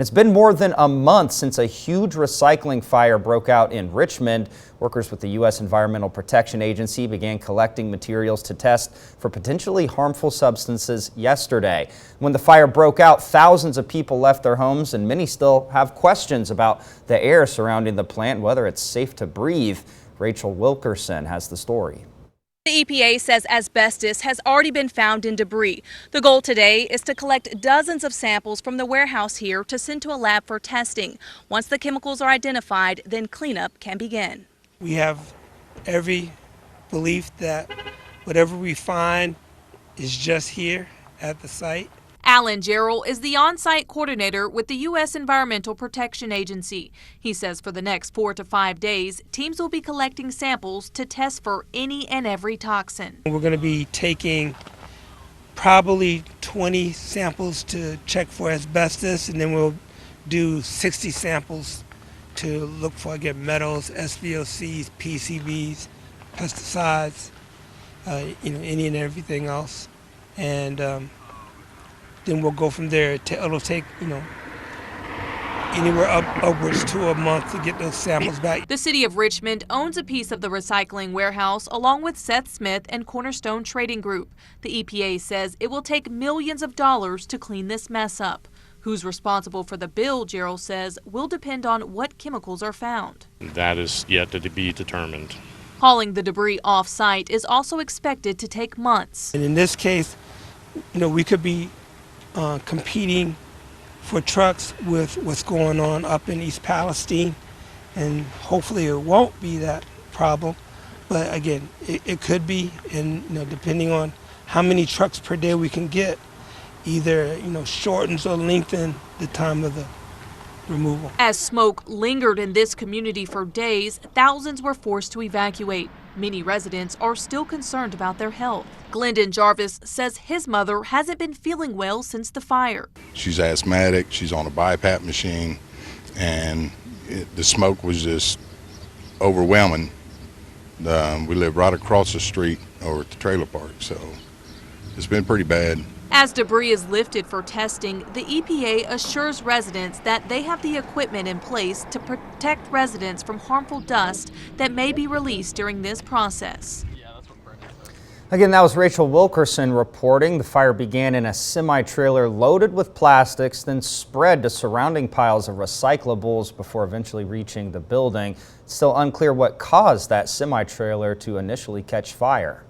It's been more than a month since a huge recycling fire broke out in Richmond. Workers with the U.S. Environmental Protection Agency began collecting materials to test for potentially harmful substances yesterday. When the fire broke out, thousands of people left their homes, and many still have questions about the air surrounding the plant, whether it's safe to breathe. Rachel Wilkerson has the story. The EPA says asbestos has already been found in debris. The goal today is to collect dozens of samples from the warehouse here to send to a lab for testing. Once the chemicals are identified, then cleanup can begin. We have every belief that whatever we find is just here at the site. Alan Gerald is the on-site coordinator with the U.S. Environmental Protection Agency. He says for the next 4 to 5 days, teams will be collecting samples to test for any and every toxin. We're going to be taking probably 20 samples to check for asbestos, and then we'll do 60 samples to look for, again, metals, SVOCs, PCBs, pesticides, any and everything else. And then we'll go from there. It'll take, anywhere upwards to a month to get those samples back. The city of Richmond owns a piece of the recycling warehouse along with Seth Smith and Cornerstone Trading Group. The EPA says it will take millions of dollars to clean this mess up. Who's responsible for the bill, Gerald says, will depend on what chemicals are found. That is yet to be determined. Hauling the debris off-site is also expected to take months. And in this case, we could be competing for trucks with what's going on up in East Palestine, and hopefully it won't be that problem. But again, it could be, and depending on how many trucks per day we can get, either shortens or lengthen the time of the removal. As smoke lingered in this community for days, thousands were forced to evacuate. Many residents are still concerned about their health. Glendon Jarvis says his mother hasn't been feeling well since the fire. She's asthmatic, she's on a BiPAP machine, and the smoke was just overwhelming. We live right across the street over at the trailer park, so it's been pretty bad. As debris is lifted for testing, the EPA assures residents that they have the equipment in place to protect residents from harmful dust that may be released during this process. Again, that was Rachel Wilkerson reporting. The fire began in a semi-trailer loaded with plastics, then spread to surrounding piles of recyclables before eventually reaching the building. It's still unclear what caused that semi-trailer to initially catch fire.